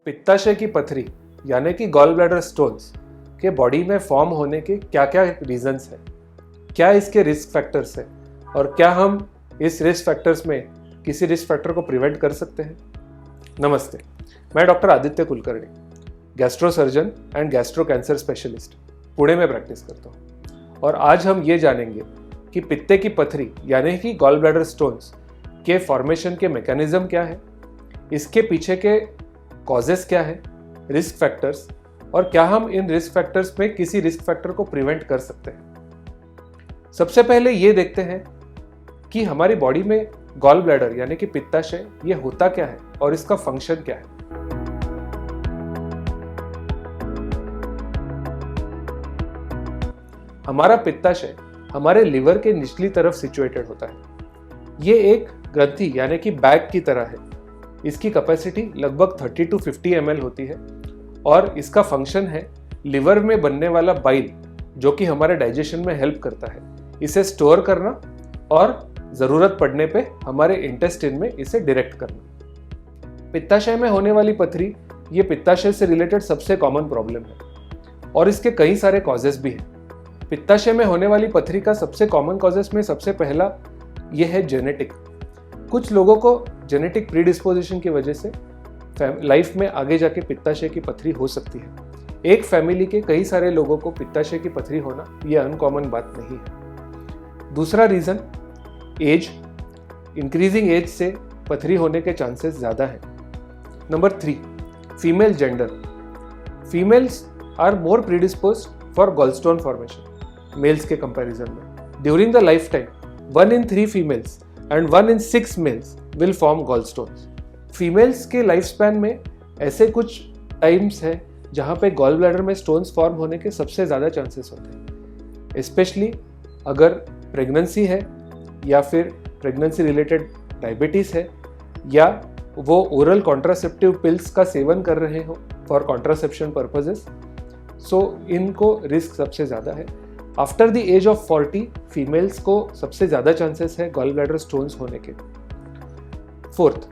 पित्ताशय की पथरी यानी कि गॉल ब्लैडर स्टोन्स के बॉडी में फॉर्म होने के क्या क्या रीजंस हैं, क्या इसके रिस्क फैक्टर्स हैं और क्या हम इस रिस्क फैक्टर्स में किसी रिस्क फैक्टर को प्रिवेंट कर सकते हैं। नमस्ते, मैं doctor Aditya Kulkarni, gastro surgeon and gastro cancer specialist, Pune में प्रैक्टिस करता हूँ। और आज हम ये जानेंगे कि पित्ते की पथरी यानी कि गॉल ब्लैडर स्टोन्स के फॉर्मेशन के मैकेनिज्म क्या है, इसके पीछे के कॉजेस क्या है, रिस्क फैक्टर्स, और क्या हम इन रिस्क फैक्टर्स में किसी रिस्क फैक्टर को प्रिवेंट कर सकते हैं। सबसे पहले ये देखते हैं कि हमारी बॉडी में गॉल ब्लैडर यानी कि पित्ताशय ये होता क्या है और इसका फंक्शन क्या है। हमारा पित्ताशय हमारे लिवर के निचली तरफ सिचुएटेड होता है। ये एक ग्रंथि यानी कि बैग की तरह है। इसकी कैपेसिटी लगभग 30 to 50 ml होती है और इसका फंक्शन है लिवर में बनने वाला बाइल, जो कि हमारे डाइजेशन में हेल्प करता है, इसे स्टोर करना और ज़रूरत पड़ने पे हमारे इंटेस्टाइन में इसे डायरेक्ट करना। पित्ताशय में होने वाली पथरी ये पित्ताशय से रिलेटेड सबसे कॉमन प्रॉब्लम है और इसके कई सारे कॉजेस भी हैं। पित्ताशय में होने वाली पथरी का सबसे कॉमन कॉजेस में सबसे पहला ये है जेनेटिक। कुछ लोगों को जेनेटिक प्रीडिस्पोजिशन की वजह से लाइफ में आगे जाके पित्ताशय की पथरी हो सकती है। एक फैमिली के कई सारे लोगों को पित्ताशय की पथरी होना ये अनकॉमन बात नहीं है। दूसरा रीजन एज, इंक्रीजिंग एज से पथरी होने के चांसेस ज़्यादा है। Number 3, female gender. Females are more predispose for gallstone formation males के कंपैरिजन में। During the life time 1 in 3 females and 1 in 6 males will form gallstones. Females के लाइफ स्पैन में ऐसे कुछ टाइम्स हैं जहाँ पे गॉल ब्लैडर में स्टोन्स फॉर्म होने के सबसे ज़्यादा चांसेस होते हैं। स्पेशली अगर प्रेगनेंसी है या फिर प्रेगनेंसी रिलेटेड डायबिटीज़ है या वो ओरल कॉन्ट्रासेप्टिव पिल्स का सेवन कर रहे हो फॉर कॉन्ट्रासेप्शन पर्पजेस, सो इनको रिस्क सबसे ज़्यादा है। After the age of 40 females को सबसे ज़्यादा चांसेस है गॉल ब्लैडर स्टोन्स होने के। 4th,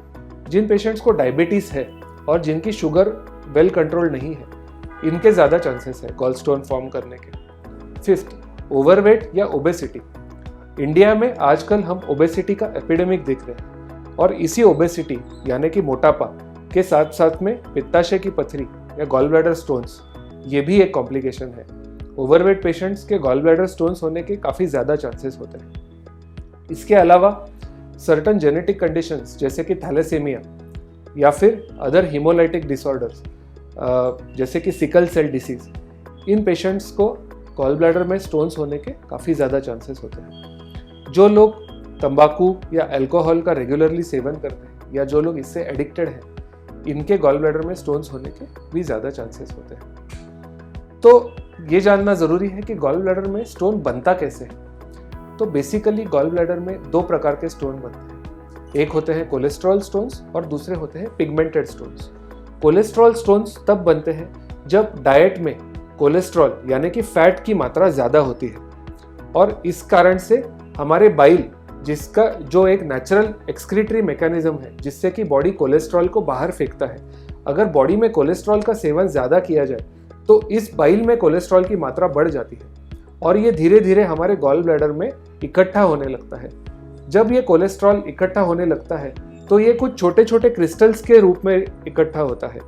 जिन पेशेंट्स को डायबिटीज़ है और जिनकी शुगर वेल कंट्रोल नहीं है, इनके ज़्यादा चांसेस है गॉल स्टोन फॉर्म करने के। 5th, ओवरवेट या ओबेसिटी। इंडिया में आजकल हम ओबेसिटी का एपिडेमिक देख रहे हैं और इसी ओबेसिटी यानी कि मोटापा के साथ साथ में पित्ताशय की पथरी या गॉल ब्लैडर स्टोन्स ये भी एक कॉम्प्लिकेशन है। ओवरवेट पेशेंट्स के गॉल ब्लैडर स्टोन्स होने के काफ़ी ज़्यादा चांसेस होते हैं। इसके अलावा सर्टन जेनेटिक कंडीशंस जैसे कि थैलेसीमिया या फिर अदर हीमोलाइटिक डिसऑर्डर्स जैसे कि सिकल सेल डिसीज, इन पेशेंट्स को गॉल ब्लैडर में स्टोन्स होने के काफ़ी ज़्यादा चांसेस होते हैं। जो लोग तंबाकू या अल्कोहल का रेगुलरली सेवन करते हैं या जो लोग इससे एडिक्टेड हैं, इनके गॉल ब्लैडर में स्टोन्स होने के भी ज़्यादा चांसेस होते हैं। तो ये जानना ज़रूरी है कि गॉल ब्लैडर में स्टोन बनता कैसे है। तो बेसिकली गॉल ब्लैडर में 2 प्रकार के स्टोन बनते हैं। एक होते हैं कोलेस्ट्रॉल स्टोन्स और दूसरे होते हैं पिगमेंटेड स्टोन्स। कोलेस्ट्रॉल स्टोन्स तब बनते हैं जब डाइट में कोलेस्ट्रॉल यानी कि फैट की मात्रा ज़्यादा होती है और इस कारण से हमारे बाइल, जिसका जो एक नेचुरल एक्सक्रीटरी मैकेनिज्म है जिससे कि बॉडी कोलेस्ट्रॉल को बाहर फेंकता है, अगर बॉडी में कोलेस्ट्रॉल का सेवन ज़्यादा किया जाए तो इस बाइल में कोलेस्ट्रॉल की मात्रा बढ़ जाती है और ये धीरे धीरे हमारे गॉल ब्लैडर में इकट्ठा होने लगता है। जब ये कोलेस्ट्रॉल इकट्ठा होने लगता है तो ये कुछ छोटे छोटे क्रिस्टल्स के रूप में इकट्ठा होता है।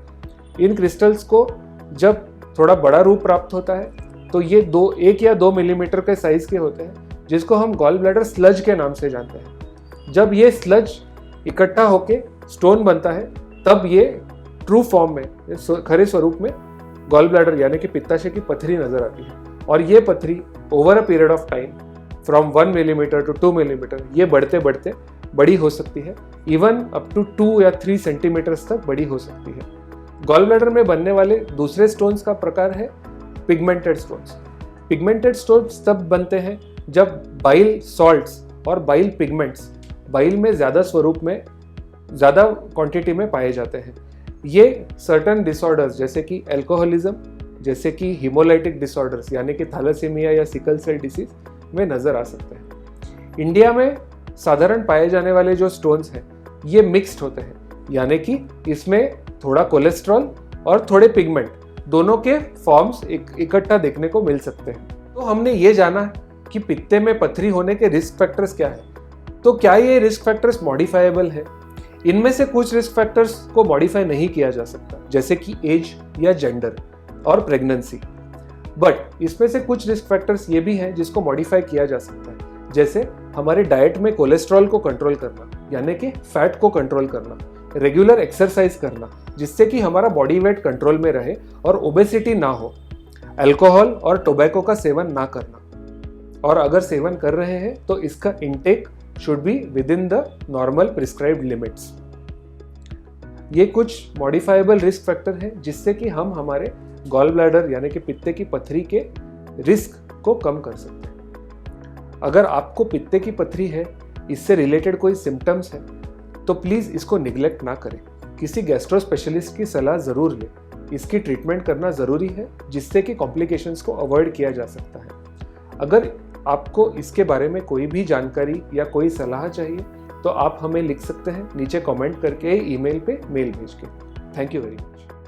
इन क्रिस्टल्स को जब थोड़ा बड़ा रूप प्राप्त होता है तो ये 1 या 2 मिलीमीटर के साइज के होते हैं, जिसको हम गॉल ब्लैडर स्लज के नाम से जानते हैं। जब ये स्लज इकट्ठा होके स्टोन बनता है तब ये ट्रू फॉर्म में, खरे स्वरूप में गॉल ब्लैडर यानी कि पित्ताशय की पथरी नजर आती है। और ये पथरी over a period of time from 1 millimetre to 2 millimetre ये बढ़ते बढ़ते बड़ी हो सकती है। इवन अप टू 2 या 3 सेंटीमीटर्स तक बड़ी हो सकती है। गॉल ब्लैडर में बनने वाले दूसरे स्टोन्स का प्रकार है पिगमेंटेड स्टोन्स। पिगमेंटेड स्टोन्स तब बनते हैं जब बाइल सॉल्ट्स और बाइल पिगमेंट्स बाइल में ज़्यादा स्वरूप में, ज़्यादा क्वांटिटी में पाए जाते हैं। ये सर्टन डिसऑर्डर्स जैसे कि अल्कोहलिज्म, जैसे कि हीमोलाइटिक डिसऑर्डर्स यानी कि थैलेसीमिया या सिकल सेल डिसीज में नज़र आ सकते हैं। इंडिया में साधारण पाए जाने वाले जो स्टोन्स हैं ये मिक्स्ड होते हैं। यानी कि इसमें थोड़ा कोलेस्ट्रॉल और थोड़े पिगमेंट दोनों के फॉर्म्स इकट्ठा देखने को मिल सकते हैं। तो हमने ये जाना कि पित्ते में पथरी होने के रिस्क फैक्टर्स क्या है। तो क्या ये रिस्क फैक्टर्स मॉडिफाइबल है? इनमें से कुछ रिस्क फैक्टर्स को मॉडिफाई नहीं किया जा सकता, जैसे कि एज या जेंडर और प्रेगनेंसी। बट इसमें से कुछ रिस्क फैक्टर्स ये भी हैं जिसको मॉडिफाई किया जा सकता है, जैसे हमारे डाइट में कोलेस्ट्रॉल को कंट्रोल करना, यानी कि फैट को कंट्रोल करना, रेगुलर एक्सरसाइज करना जिससे कि हमारा बॉडी वेट कंट्रोल में रहे और ओबेसिटी ना हो, अल्कोहल और टोबैको का सेवन ना करना, और अगर सेवन कर रहे हैं तो इसका intake should be with in the normal prescribed limits. ये कुछ मॉडिफाइबल रिस्क फैक्टर हैं जिससे कि हम हमारे गॉल ब्लैडर यानी कि पित्ते की पथरी के रिस्क को कम कर सकते हैं। अगर आपको पित्ते की पथरी है, इससे रिलेटेड कोई सिम्टम्स है, तो प्लीज़ इसको निगलेक्ट ना करें। किसी गैस्ट्रो स्पेशलिस्ट की सलाह ज़रूर लें। इसकी ट्रीटमेंट करना ज़रूरी है जिससे कि कॉम्प्लिकेशंस को अवॉइड किया जा सकता है। अगर आपको इसके बारे में कोई भी जानकारी या कोई सलाह चाहिए तो आप हमें लिख सकते हैं नीचे कमेंट करके, ईमेल पे मेल भेज के। Thank you very much.